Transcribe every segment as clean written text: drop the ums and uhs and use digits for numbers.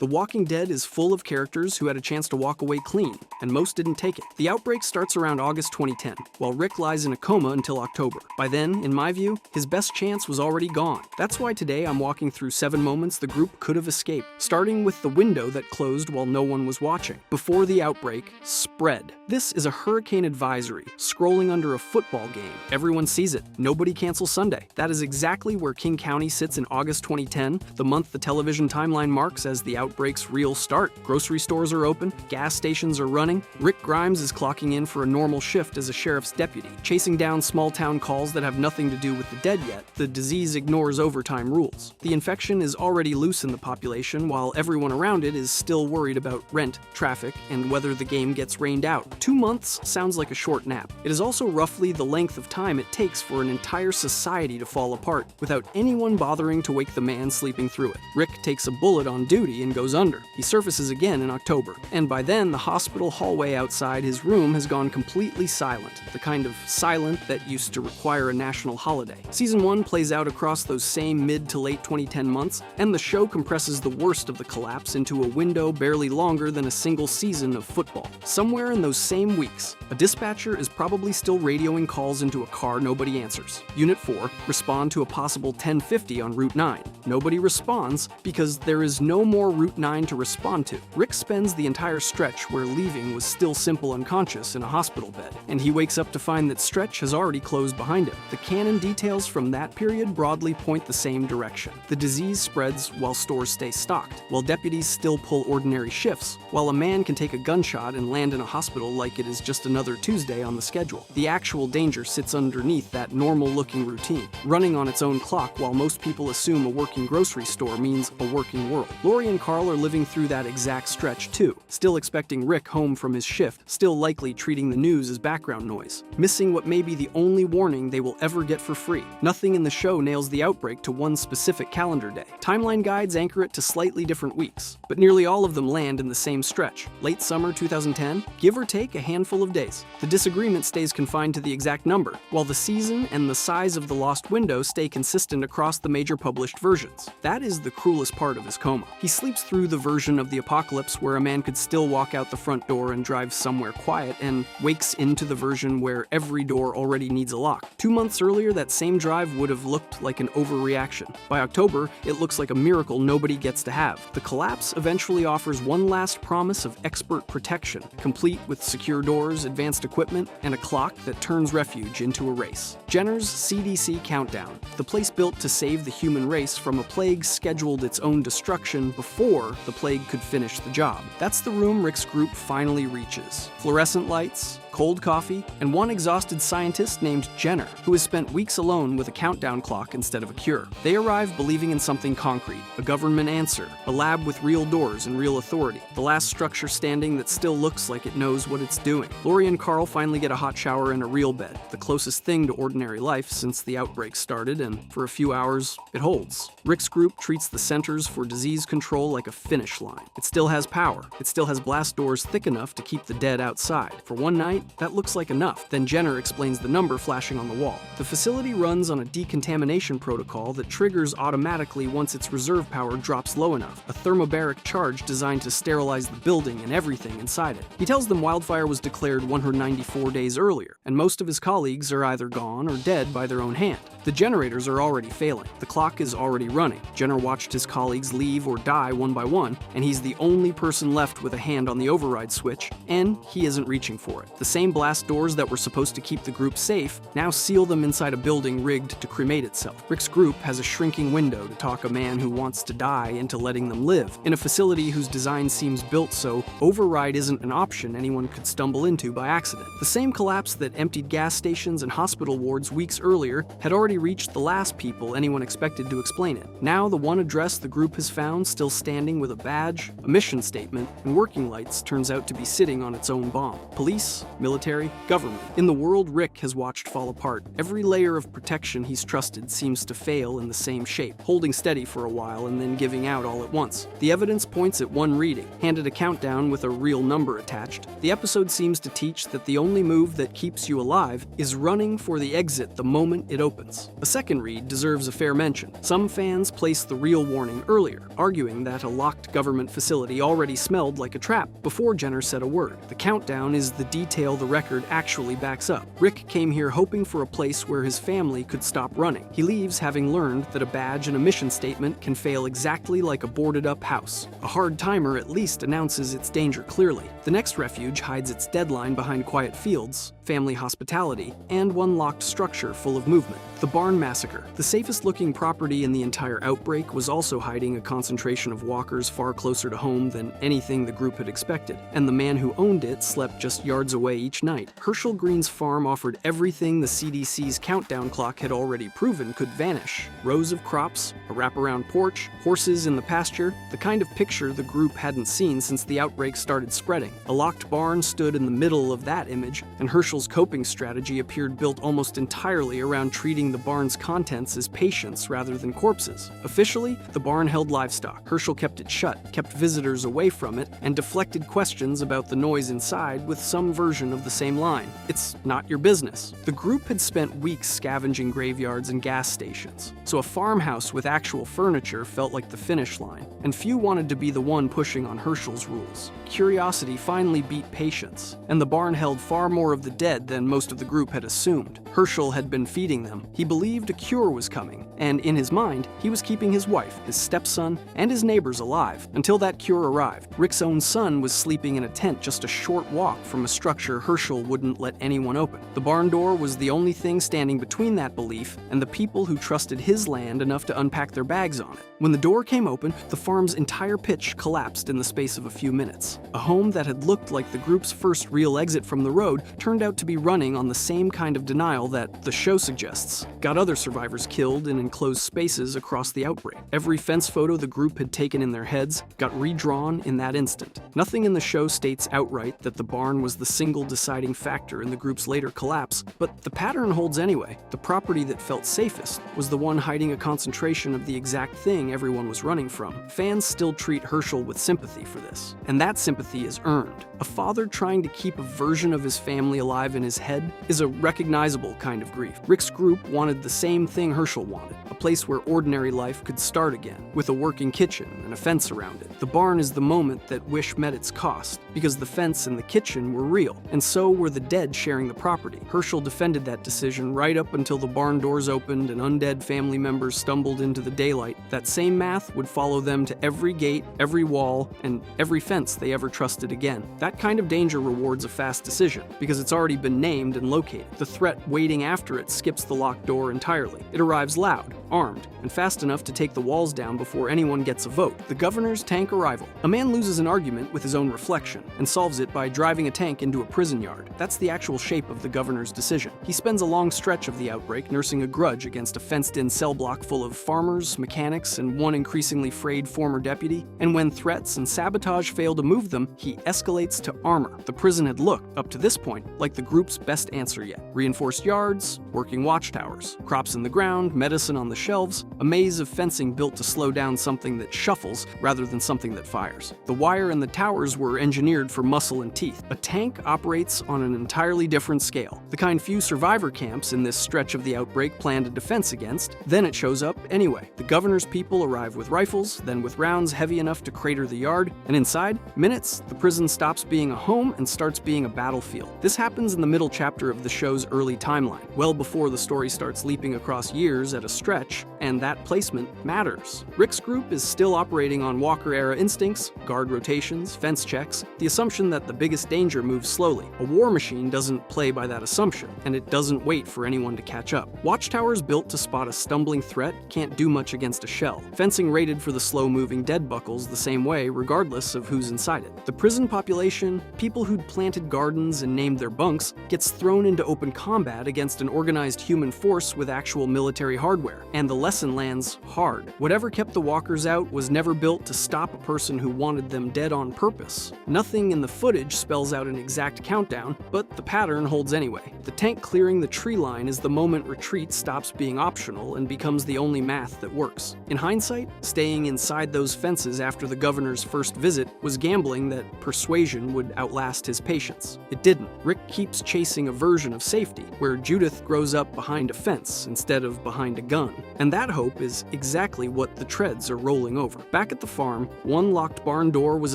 The Walking Dead is full of characters who had a chance to walk away clean, and most didn't take it. The outbreak starts around August 2010, while Rick lies in a coma until October. By then, in my view, his best chance was already gone. That's why today I'm walking through 7 moments the group could have escaped, starting with the window that closed while no one was watching. Before the outbreak, spread. This is a hurricane advisory, scrolling under a football game. Everyone sees it. Nobody cancels Sunday. That is exactly where King County sits in August 2010, the month the television timeline marks as the outbreak's real start. Grocery stores are open, gas stations are running. Rick Grimes is clocking in for a normal shift as a sheriff's deputy, chasing down small-town calls that have nothing to do with the dead yet. The disease ignores overtime rules. The infection is already loose in the population, while everyone around it is still worried about rent, traffic, and whether the game gets rained out. 2 months sounds like a short nap. It is also roughly the length of time it takes for an entire society to fall apart, without anyone bothering to wake the man sleeping through it. Rick takes a bullet on duty and goes under. He surfaces again in October, and by then the hospital hallway outside his room has gone completely silent, the kind of silent that used to require a national holiday. Season 1 plays out across those same mid to late 2010 months, and the show compresses the worst of the collapse into a window barely longer than a single season of football. Somewhere in those same weeks, a dispatcher is probably still radioing calls into a car nobody answers. Unit 4 respond to a possible 1050 on Route 9. Nobody responds because there is no more Route 9 to respond to. Rick spends the entire stretch where leaving was still simple unconscious in a hospital bed, and he wakes up to find that stretch has already closed behind him. The canon details from that period broadly point the same direction. The disease spreads while stores stay stocked, while deputies still pull ordinary shifts, while a man can take a gunshot and land in a hospital like it is just another Tuesday on the schedule. The actual danger sits underneath that normal-looking routine, running on its own clock while most people assume a working grocery store means a working world. Lori and Carl are living through that exact stretch too, still expecting Rick home from his shift, still likely treating the news as background noise, missing what may be the only warning they will ever get for free. Nothing in the show nails the outbreak to one specific calendar day. Timeline guides anchor it to slightly different weeks, but nearly all of them land in the same stretch, late summer 2010, give or take a handful of days. The disagreement stays confined to the exact number, while the season and the size of the lost window stay consistent across the major published versions. That is the cruelest part of his coma. He sleeps through the version of the apocalypse where a man could still walk out the front door and drive somewhere quiet, and wakes into the version where every door already needs a lock. 2 months earlier, that same drive would have looked like an overreaction. By October, it looks like a miracle nobody gets to have. The collapse eventually offers one last promise of expert protection, complete with secure doors, advanced equipment, and a clock that turns refuge into a race. Jenner's CDC Countdown, the place built to save the human race from a plague scheduled its own destruction before the plague could finish the job. That's the room Rick's group finally reaches. Fluorescent lights, cold coffee, and one exhausted scientist named Jenner, who has spent weeks alone with a countdown clock instead of a cure. They arrive believing in something concrete, a government answer, a lab with real doors and real authority, the last structure standing that still looks like it knows what it's doing. Lori and Carl finally get a hot shower and a real bed, the closest thing to ordinary life since the outbreak started, and for a few hours, it holds. Rick's group treats the Centers for Disease Control like a finish line. It still has power. It still has blast doors thick enough to keep the dead outside. For one night, that looks like enough. Then Jenner explains the number flashing on the wall. The facility runs on a decontamination protocol that triggers automatically once its reserve power drops low enough, a thermobaric charge designed to sterilize the building and everything inside it. He tells them wildfire was declared 194 days earlier, and most of his colleagues are either gone or dead by their own hand. The generators are already failing. The clock is already running. Jenner watched his colleagues leave or die one by one, and he's the only person left with a hand on the override switch, and he isn't reaching for it. The same blast doors that were supposed to keep the group safe now seal them inside a building rigged to cremate itself. Rick's group has a shrinking window to talk a man who wants to die into letting them live, in a facility whose design seems built so override isn't an option anyone could stumble into by accident. The same collapse that emptied gas stations and hospital wards weeks earlier had already reached the last people anyone expected to explain it. Now the one address the group has found still standing with a badge, a mission statement, and working lights turns out to be sitting on its own bomb. Police, military, government. In the world Rick has watched fall apart, every layer of protection he's trusted seems to fail in the same shape, holding steady for a while and then giving out all at once. The evidence points at one reading, handed a countdown with a real number attached. The episode seems to teach that the only move that keeps you alive is running for the exit the moment it opens. citizens. A second read deserves a fair mention. Some fans placed the real warning earlier, arguing that a locked government facility already smelled like a trap before Jenner said a word. The countdown is the detail the record actually backs up. Rick came here hoping for a place where his family could stop running. He leaves having learned that a badge and a mission statement can fail exactly like a boarded-up house. A hard timer at least announces its danger clearly. The next refuge hides its deadline behind quiet fields, family hospitality, and one locked structure full of movement. The Barn Massacre. The safest-looking property in the entire outbreak was also hiding a concentration of walkers far closer to home than anything the group had expected, and the man who owned it slept just yards away each night. Herschel Green's farm offered everything the CDC's countdown clock had already proven could vanish. Rows of crops, a wraparound porch, horses in the pasture, the kind of picture the group hadn't seen since the outbreak started spreading. A locked barn stood in the middle of that image, and Herschel's coping strategy appeared built almost entirely around treating the barn's contents as patients rather than corpses. Officially, the barn held livestock. Herschel kept it shut, kept visitors away from it, and deflected questions about the noise inside with some version of the same line. It's not your business. The group had spent weeks scavenging graveyards and gas stations, so a farmhouse with actual furniture felt like the finish line, and few wanted to be the one pushing on Herschel's rules. Curiosity finally beat patience, and the barn held far more of the dead than most of the group had assumed. Herschel had been feeding them. He believed a cure was coming, and in his mind, he was keeping his wife, his stepson, and his neighbors alive until that cure arrived. Rick's own son was sleeping in a tent just a short walk from a structure Herschel wouldn't let anyone open. The barn door was the only thing standing between that belief and the people who trusted his land enough to unpack their bags on it. When the door came open, the farm's entire pitch collapsed in the space of a few minutes. A home that had looked like the group's first real exit from the road turned out to be running on the same kind of denial that the show suggests, got other survivors killed in enclosed spaces across the outbreak. Every fence photo the group had taken in their heads got redrawn in that instant. Nothing in the show states outright that the barn was the single deciding factor in the group's later collapse, but the pattern holds anyway. The property that felt safest was the one hiding a concentration of the exact thing everyone was running from. Fans still treat Herschel with sympathy for this, and that sympathy is earned. A father trying to keep a version of his family alive in his head is a recognizable kind of grief. Rick's group wanted the same thing Herschel wanted, a place where ordinary life could start again, with a working kitchen and a fence around it. The barn is the moment that wish met its cost, because the fence and the kitchen were real, and so were the dead sharing the property. Herschel defended that decision right up until the barn doors opened and undead family members stumbled into the daylight. That same math would follow them to every gate, every wall, and every fence they ever trusted again. That kind of danger rewards a fast decision, because it's already been named and located. The threat waiting after it skips the locked door entirely. It arrives loud, armed, and fast enough to take the walls down before anyone gets a vote. The governor's tank arrival. A man loses an argument with his own reflection, and solves it by driving a tank into a prison yard. That's the actual shape of the governor's decision. He spends a long stretch of the outbreak nursing a grudge against a fenced-in cell block full of farmers, mechanics, and one increasingly frayed former deputy, and when threats and sabotage fail to move them, he escalates to armor. The prison had looked, up to this point, like the group's best answer yet. Reinforced yards, working watchtowers, crops in the ground, medicine on the shelves, a maze of fencing built to slow down something that shuffles rather than something that fires. The wire and the towers were engineered for muscle and teeth. A tank operates on an entirely different scale, the kind few survivor camps in this stretch of the outbreak planned a defense against. Then it shows up anyway. The governor's people arrive with rifles, then with rounds heavy enough to crater the yard, and inside minutes, the prison stops being a home and starts being a battlefield. This happens in the middle chapter of the show's early timeline, well before the story starts leaping across years at a stretch, and that placement matters. Rick's group is still operating on Walker-era instincts, guard rotations, fence checks, the assumption that the biggest danger moves slowly. A war machine doesn't play by that assumption, and it doesn't wait for anyone to catch up. Watchtowers built to spot a stumbling threat can't do much against a shell. Fencing rated for the slow-moving dead buckles the same way, regardless of who's inside it. The prison population, people who'd planted gardens and named their bunks, gets thrown into open combat against an organized human force with actual military hardware. And the lesson lands hard. Whatever kept the walkers out was never built to stop a person who wanted them dead on purpose. Nothing in the footage spells out an exact countdown, but the pattern holds anyway. The tank clearing the tree line is the moment retreat stops being optional and becomes the only math that works. In hindsight, staying inside those fences after the governor's first visit was gambling that persuasion would outlast his patience. It didn't. Rick keeps chasing a version of safety, where Judith grows up behind a fence instead of behind a gun. And that hope is exactly what the treads are rolling over. Back at the farm, one locked barn door was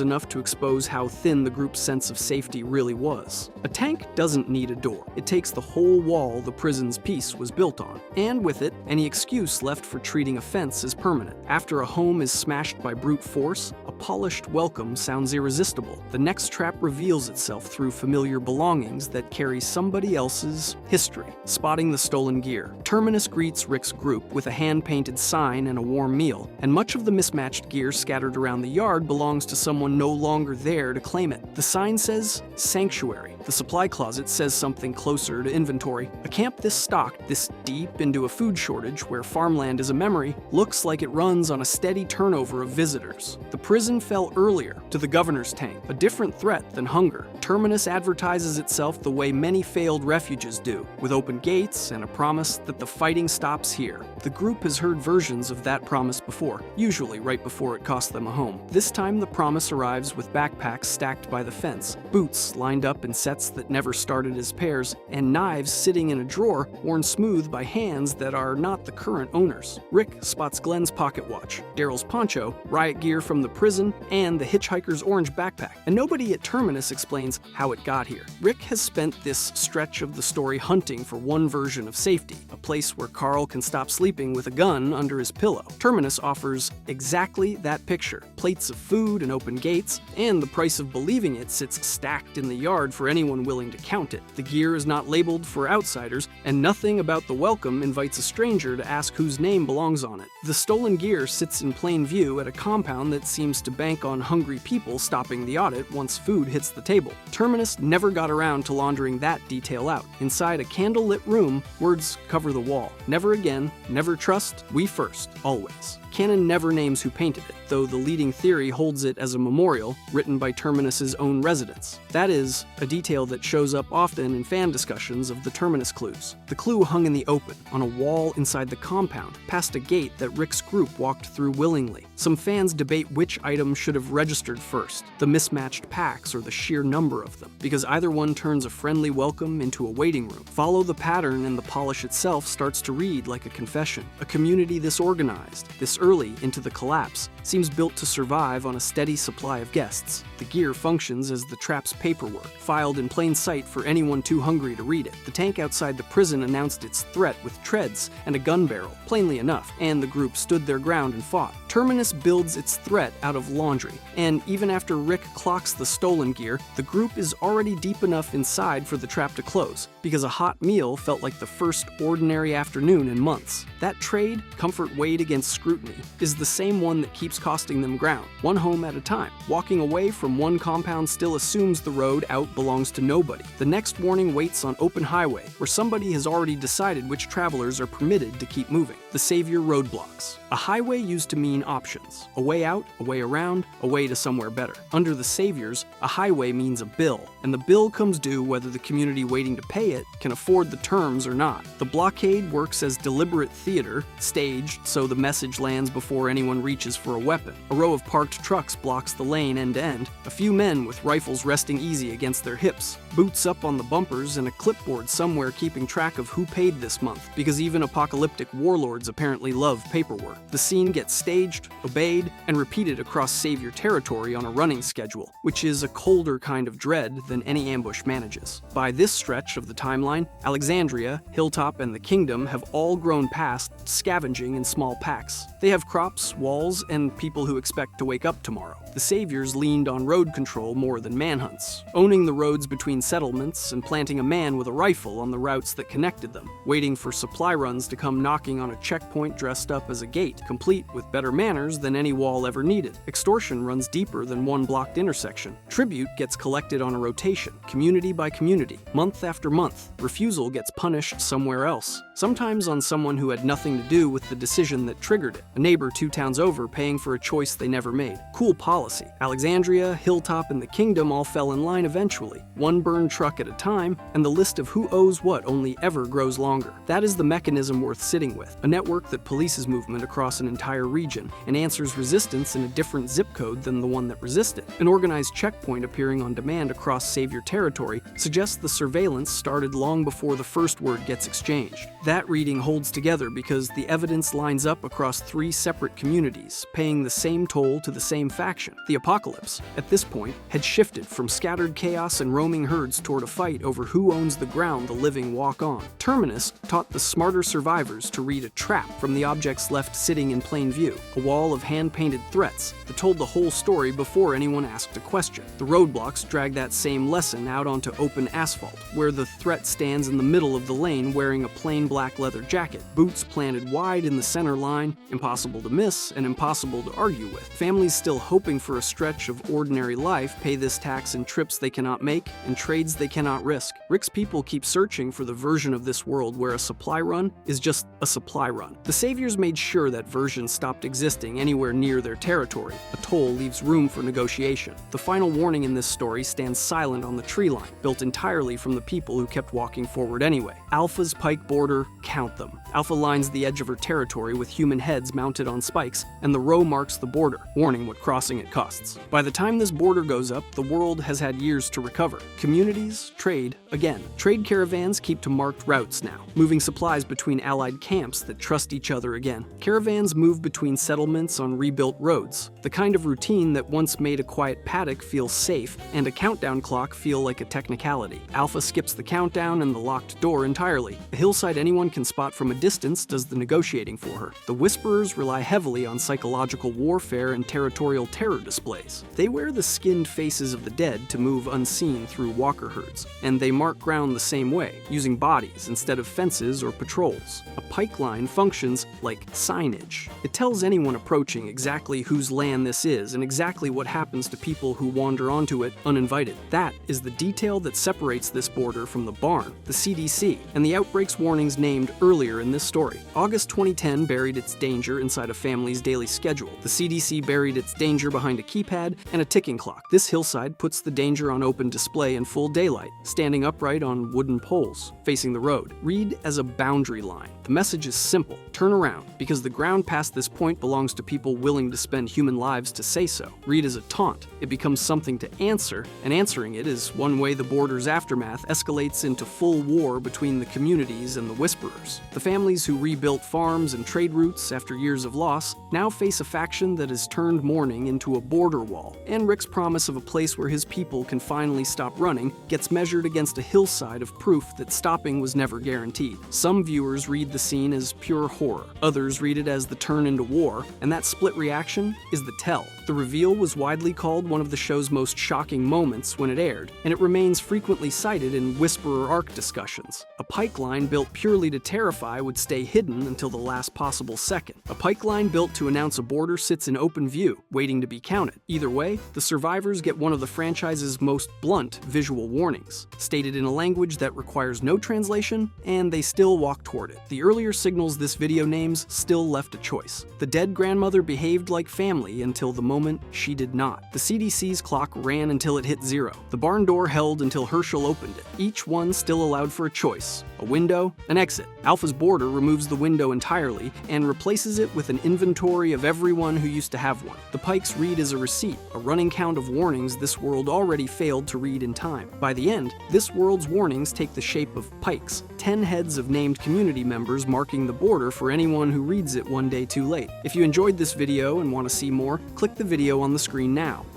enough to expose how thin the group's sense of safety really was. A tank doesn't need a door. It takes the whole wall the prison's peace was built on, and with it, any excuse left for treating a fence as permanent. After a home is smashed by brute force, a polished welcome sounds irresistible. The next trap reveals itself through familiar belongings that carry somebody else's history. Spotting the stolen gear, Terminus greets Rick's group with a hand-painted sign and a warm meal, and much of the mismatched gear scattered around the yard belongs to someone no longer there to claim it. The sign says Sanctuary. The supply closet says something closer to inventory. A camp this stocked, this deep into a food shortage where farmland is a memory, looks like it runs on a steady turnover of visitors. The prison fell earlier to the governor's tank, a different threat than hunger. Terminus advertises itself the way many failed refuges do, with open gates and a promise that the fighting stops here. The group has heard versions of that promise before, usually right before it cost them a home. This time the promise arrives with backpacks stacked by the fence, boots lined up in sets that never started as pairs, and knives sitting in a drawer worn smooth by hands that are not the current owners. Rick spots Glenn's pocket watch, Daryl's poncho, riot gear from the prison, and the hitchhiker's orange backpack, and nobody at Terminus explains how it got here. Rick has spent this stretch of the story hunting for one version of safety, a place where Carl can stop sleeping with a gun under his pillow. Terminus offers exactly that picture: plates of food and open gates, and the price of believing it sits stacked in the yard for anyone willing to count it. The gear is not labeled for outsiders, and nothing about the welcome invites a stranger to ask whose name belongs on it. The stolen gear sits in plain view at a compound that seems to bank on hungry people stopping the audit once food hits the table. Terminus never got around to laundering that detail out. Inside a candle-lit room, words cover the wall. Never again, never trust, we first, always. Canon never names who painted it, though the leading theory holds it as a memorial written by Terminus's own residents. That is, a detail that shows up often in fan discussions of the Terminus clues. The clue hung in the open, on a wall inside the compound, past a gate that Rick's group walked through willingly. Some fans debate which item should have registered first, the mismatched packs or the sheer number of them, because either one turns a friendly welcome into a waiting room. Follow the pattern and the polish itself starts to read like a confession. A community this organized, this early into the collapse, seems built to survive on a steady supply of guests. The gear functions as the trap's paperwork, filed in plain sight for anyone too hungry to read it. The tank outside the prison announced its threat with treads and a gun barrel, plainly enough, and the group stood their ground and fought. Terminus builds its threat out of laundry, and even after Rick clocks the stolen gear, the group is already deep enough inside for the trap to close, because a hot meal felt like the first ordinary afternoon in months. That trade, comfort weighed against scrutiny, is the same one that keeps costing them ground, one home at a time. Walking away from one compound still assumes the road out belongs to nobody. The next warning waits on open highway, where somebody has already decided which travelers are permitted to keep moving. The savior roadblocks. A highway used to mean options. A way out, a way around, a way to somewhere better. Under the saviors, a highway means a bill, and the bill comes due whether the community waiting to pay it can afford the terms or not. The blockade works as deliberate theater, staged so the message lands before anyone reaches for a weapon. A row of parked trucks blocks the lane end to end, a few men with rifles resting easy against their hips, boots up on the bumpers, and a clipboard somewhere keeping track of who paid this month, because even apocalyptic warlords apparently love paperwork. The scene gets staged, obeyed, and repeated across Savior territory on a running schedule, which is a colder kind of dread than any ambush manages. By this stretch of the timeline, Alexandria, Hilltop, and the Kingdom have all grown past scavenging in small packs. They have crops, walls, and people who expect to wake up tomorrow. The Saviors leaned on road control more than manhunts, owning the roads between settlements and planting a man with a rifle on the routes that connected them, waiting for supply runs to come knocking on a checkpoint dressed up as a gate, complete with better manners than any wall ever needed. Extortion runs deeper than one blocked intersection. Tribute gets collected on a rotation, community by community, month after month. Refusal gets punished somewhere else, sometimes on someone who had nothing to do with the decision that triggered it. a neighbor 2 towns over paying for a choice they never made. Cool policy. Alexandria, Hilltop, and the Kingdom all fell in line eventually, one burned truck at a time, and the list of who owes what only ever grows longer. That is the mechanism worth sitting with, a network that polices movement across an entire region and answers resistance in a different zip code than the one that resisted. An organized checkpoint appearing on demand across Savior territory suggests the surveillance started long before the first word gets exchanged. That reading holds together because the evidence lines up across 3 separate communities, paying the same toll to the same faction. The apocalypse, at this point, had shifted from scattered chaos and roaming herds toward a fight over who owns the ground the living walk on. Terminus taught the smarter survivors to read a trap from the objects left sitting in plain view, a wall of hand-painted threats that told the whole story before anyone asked a question. The roadblocks drag that same lesson out onto open asphalt, where the threat stands in the middle of the lane wearing a plain black leather jacket, boots planted wide in the center line, impossible to miss and impossible to argue with. Families still hoping for a stretch of ordinary life pay this tax in trips they cannot make and trades they cannot risk. Rick's people keep searching for the version of this world where a supply run is just a supply run. The Saviors made sure that version stopped existing anywhere near their territory. A toll leaves room for negotiation. The final warning in this story stands silent on the tree line, built entirely from the people who kept walking forward anyway. Alpha's pike border, count them. Alpha lines the edge of her territory with human heads mounted on spikes, and the row marks the border, warning what crossing it costs. By the time this border goes up, the world has had years to recover. Communities trade again. Trade caravans keep to marked routes now, moving supplies between allied camps that trust each other again. Caravans move between settlements on rebuilt roads, the kind of routine that once made a quiet paddock feel safe and a countdown clock feel like a technicality. Alpha skips the countdown and the locked door entirely. A hillside anyone can spot from a distance does the negotiating for her. The Whisperers rely heavily on psychological warfare and territorial terror displays. They wear the skinned faces of the dead to move unseen through walker herds, and they mark ground the same way, using bodies instead of fences or patrols. A pike line functions like signage. It tells anyone approaching exactly whose land this is and exactly what happens to people who wander onto it uninvited. That is the detail that separates this border from the barn, the CDC, and the outbreaks warnings named earlier in this story. August 2010 buried its danger inside a family's daily schedule. The CDC buried its danger behind a keypad and a ticking clock. This hillside puts the danger on open display in full daylight, standing upright on wooden poles, facing the road. Read as a boundary line. The message is simple. Turn around, because the ground past this point belongs to people willing to spend human lives to say so. Read as a taunt. It becomes something to answer, and answering it is one way the border's aftermath escalates into full war between the communities and the Whisperers. The families who rebuilt farms and trade routes after years of loss now face a faction that has turned mourning into a border wall, and Rick's promise of a place where his people can finally stop running gets measured against a hillside of proof that stopping was never guaranteed. Some viewers read the scene as pure horror, others read it as the turn into war, and that split reaction is the tell. The reveal was widely called one of the show's most shocking moments when it aired, and it remains frequently cited in Whisperer arc discussions. A pike line built purely to terrify would stay hidden until the last possible second. A pike line built to announce a border sits in open view, waiting to be counted. Either way, the survivors get one of the franchise's most blunt visual warnings, stated in a language that requires no translation, and they still walk toward it. The earlier signals this video names still left a choice. The dead grandmother behaved like family until the moment she did not. The CDC's clock ran until it hit 0. The barn door held until Herschel opened it. Each one still allowed for a choice, a window, an exit. Alpha's border removes the window entirely and replaces it with an inventory of everyone who used to have one. The pikes read as a receipt, a running count of warnings this world already failed to read in time. By the end, this world's warnings take the shape of pikes, 10 heads of named community members marking the border for anyone who reads it one day too late. If you enjoyed this video and want to see more, click the video on the screen now.